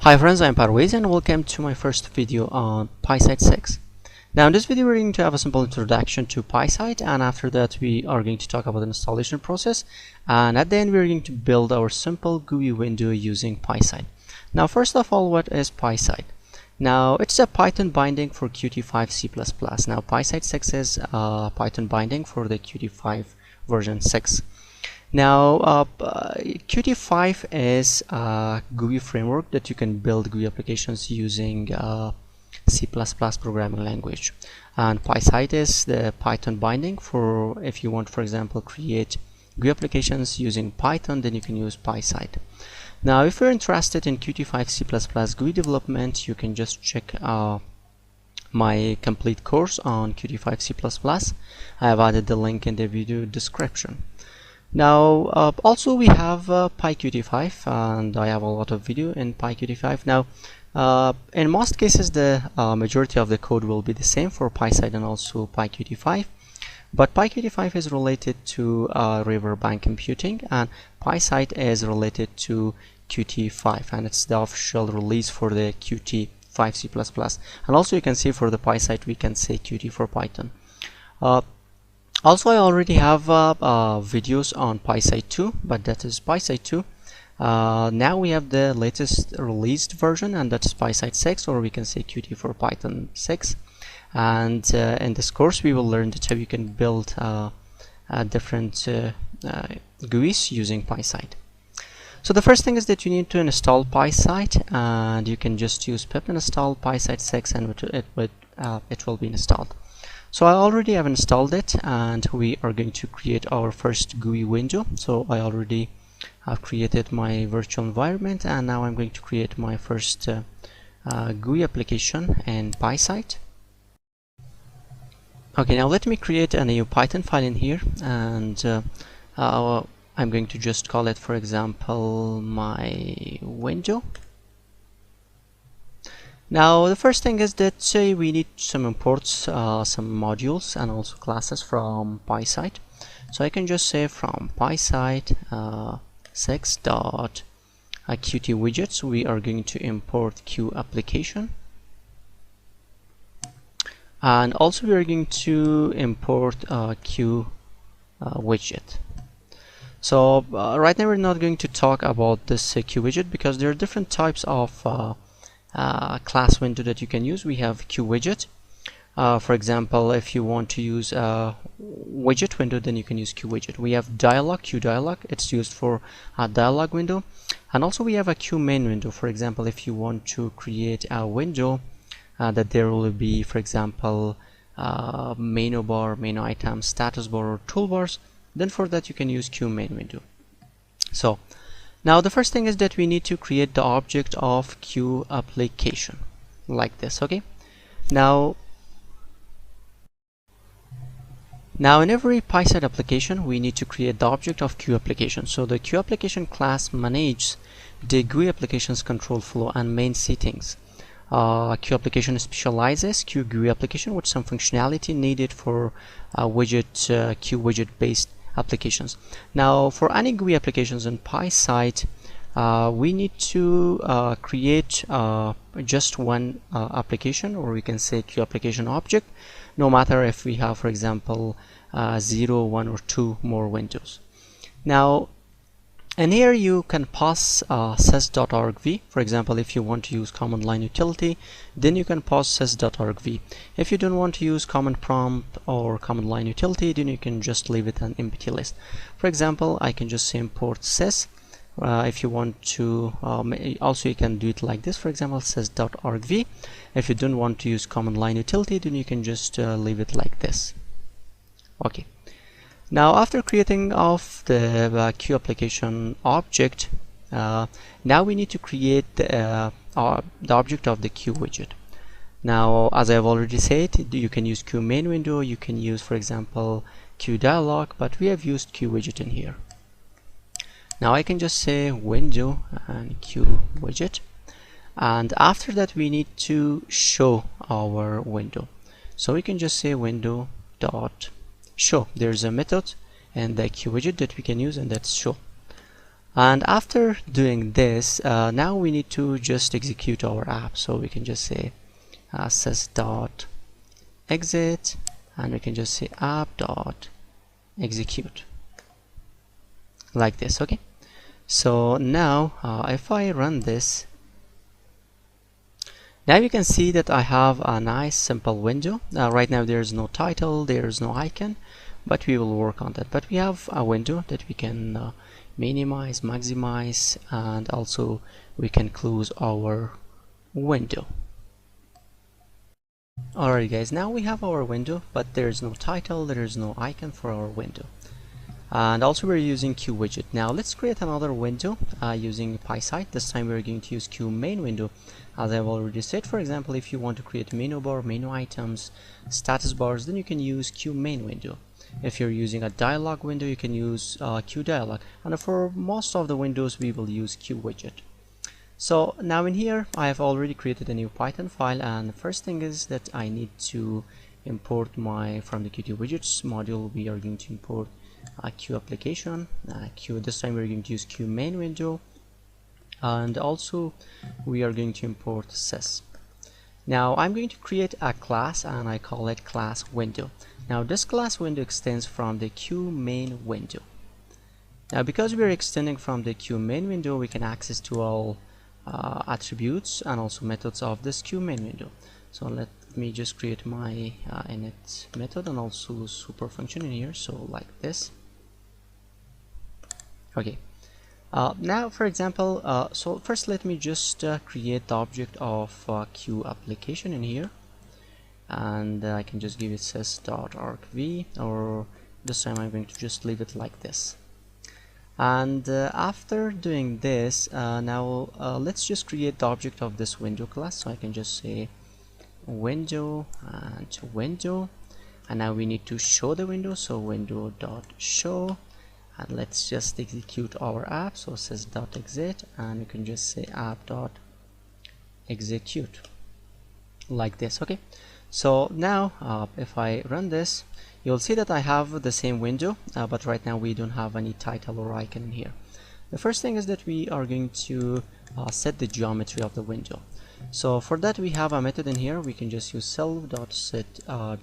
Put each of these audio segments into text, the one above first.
Hi friends, I'm Parvez and welcome to my first video on PySide6. Now in this video we're going to have a simple introduction to PySide, and after that we are going to talk about the installation process, and at the end we're going to build our simple GUI window using PySide. Now first of all, what is PySide? Now it's a Python binding for Qt5 C++. Now PySide6 is a Python binding for the Qt5 version 6. Now Qt5 is a GUI framework that you can build GUI applications using C++ programming language, and PySide is the Python binding for if you want, for example, create GUI applications using Python, then you can use PySide. Now if you're interested in Qt5 C++ GUI development, you can just check my complete course on Qt5 C++. I have added the link in the video description. Now also we have PyQt5, and I have a lot of video in PyQt5. Now in most cases the majority of the code will be the same for PySide and also PyQt5, but PyQt5 is related to riverbank computing and PySide is related to Qt5, and it's the official release for the Qt5 C++. And also you can see for the PySide we can say Qt for Python. Also I already have videos on PySide2, but that is PySide2. Now we have the latest released version, and that's PySide6, or we can say Qt for Python 6. And in this course we will learn that how you can build different GUIs using PySide. So the first thing is that you need to install PySide, and you can just use pip install PySide6 and it will be installed. So I already have installed it, and we are going to create our first GUI window. So I already have created my virtual environment, and now I'm going to create my first GUI application in PySide. Okay, now let me create a new Python file in here, and I'm going to just call it, for example, my window. Now the first thing is that we need some imports, some modules and also classes from PySide. So I can just say from PySide 6.qt widgets we are going to import Q application, and also we are going to import Q widget. So right now we're not going to talk about this Q widget because there are different types of class window that you can use. We have Q widget. For example, if you want to use a widget window, then you can use Q widget. We have dialog, Q dialog. It's used for a dialog window, and also we have a QMainWindow. For example, if you want to create a window that there will be, for example, menu bar, menu item, status bar, or toolbars, then for that you can use QMainWindow. So now the first thing is that we need to create the object of Q application like this. Okay, now in every PySide application we need to create the object of Q application. So the Q application class manages the GUI application's control flow and main settings. Q application specializes Q GUI application with some functionality needed for widget Q widget based applications. Now for any GUI applications in PySide, we need to create just one application, or we can say Q application object, no matter if we have, for example, 0, 1 or 2 more windows. Now in here you can pass sys.argv. For example, if you want to use command line utility, then you can pass sys.argv. If you don't want to use command prompt or command line utility, then you can just leave it an empty list. For example, I can just say import sys. If you want to also you can do it like this, for example, sys.argv. If you don't want to use command line utility, then you can just leave it like this. Okay, now after creating of the Q application object, now we need to create the object of the Q widget. Now as I have already said, you can use QMainWindow, you can use, for example, Q dialog, but we have used Q widget in here. Now I can just say window and Q widget, and after that we need to show our window. So we can just say window dot show. There's a method and the Q widget that we can use, and that's show. And after doing this, now we need to just execute our app. So we can just say sys.exit, and we can just say app.execute like this. Okay, so now if I run this, now you can see that I have a nice simple window. Right now there is no title, there is no icon, but we will work on that. But we have a window that we can minimize, maximize, and also we can close our window. Alright guys, now we have our window, but there is no title, there is no icon for our window. And also we're using QWidget. Now let's create another window using PySide. This time we're going to use QMainWindow. As I've already said, for example, if you want to create menu bar, menu items, status bars, then you can use QMainWindow. If you're using a dialog window, you can use QDialog. And for most of the windows, we will use QWidget. So now in here, I have already created a new Python file, and the first thing is that I need to import from the Qt widgets module. We are going to import a Q application. This time we're going to use QMainWindow, and also we are going to import sys. Now I'm going to create a class, and I call it class window. Now this class window extends from the QMainWindow. Now because we're extending from the QMainWindow, we can access to all attributes and also methods of this QMainWindow. So let me just create my init method and also super function in here, so like this. Okay, now for example, so first let me just create the object of Q application in here, and I can just give it sys.argv, or this time I'm going to just leave it like this. And after doing this, now let's just create the object of this window class. So I can just say window and window, and now we need to show the window, so window.show, and let's just execute our app. So sys.exit, and you can just say app.execute like this. Okay, so now if I run this, you'll see that I have the same window, but right now we don't have any title or icon in here. The first thing is that we are going to set the geometry of the window. So for that we have a method in here. We can just use self.set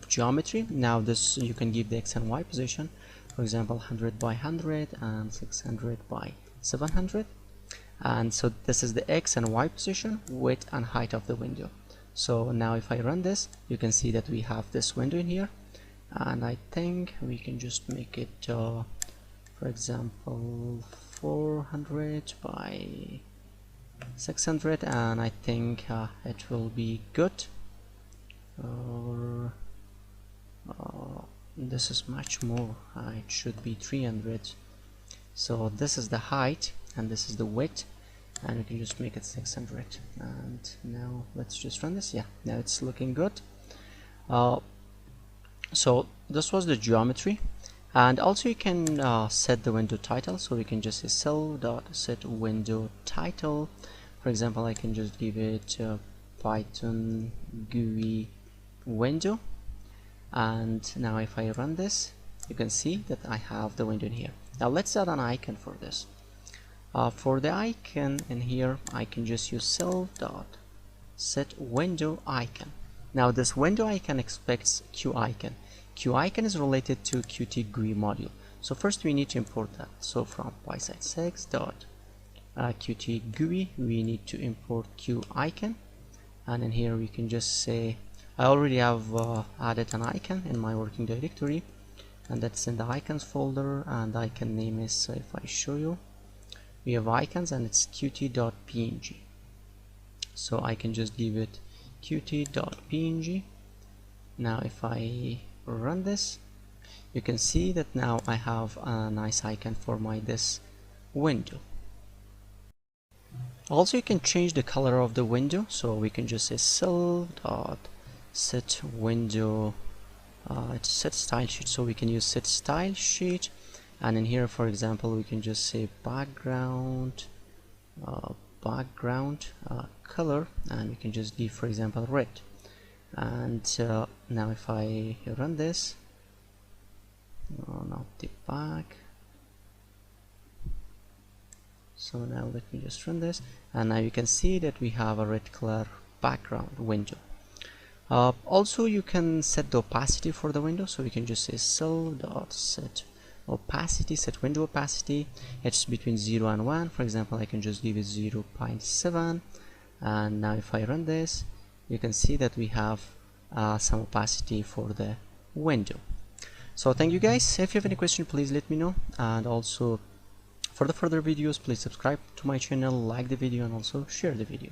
geometry. Now this, you can give the x and y position, for example 100 by 100 and 600 by 700, and so this is the x and y position, width and height of the window. So now if I run this, you can see that we have this window in here, and I think we can just make it for example 400 by 600, and I think it will be good. Or this is much more, it should be 300. So this is the height and this is the width, and we can just make it 600. And now let's just run this. Yeah, now it's looking good. So this was the geometry, and also you can set the window title. So we can just say self.set window title. For example, I can just give it Python GUI Window, and now if I run this, you can see that I have the window in here. Now let's add an icon for this. For the icon in here, I can just use self.set window icon. Now this window icon expects QIcon. QIcon is related to Qt GUI module. So first we need to import that. So from PySide6 Qt GUI, we need to import QIcon, and in here we can just say, I already have added an icon in my working directory, and that's in the icons folder, and the icon name is, so if I show you, we have icons and it's qt.png. So I can just give it qt.png. Now if I run this, you can see that now I have a nice icon for this window. Also you can change the color of the window, so we can just say self.set window, it's set style sheet, so we can use set style sheet, and in here for example we can just say background color, and we can just give for example red. And now if I run this, not the back, So now let me just run this, and now you can see that we have a red color background window. Also, you can set the opacity for the window, so we can just say cell.set opacity, set window opacity. It's between 0 and 1. For example, I can just give it 0.7, and now if I run this, you can see that we have some opacity for the window. So thank you guys. If you have any question, please let me know, and also for the further videos, please subscribe to my channel, like the video, and also share the video.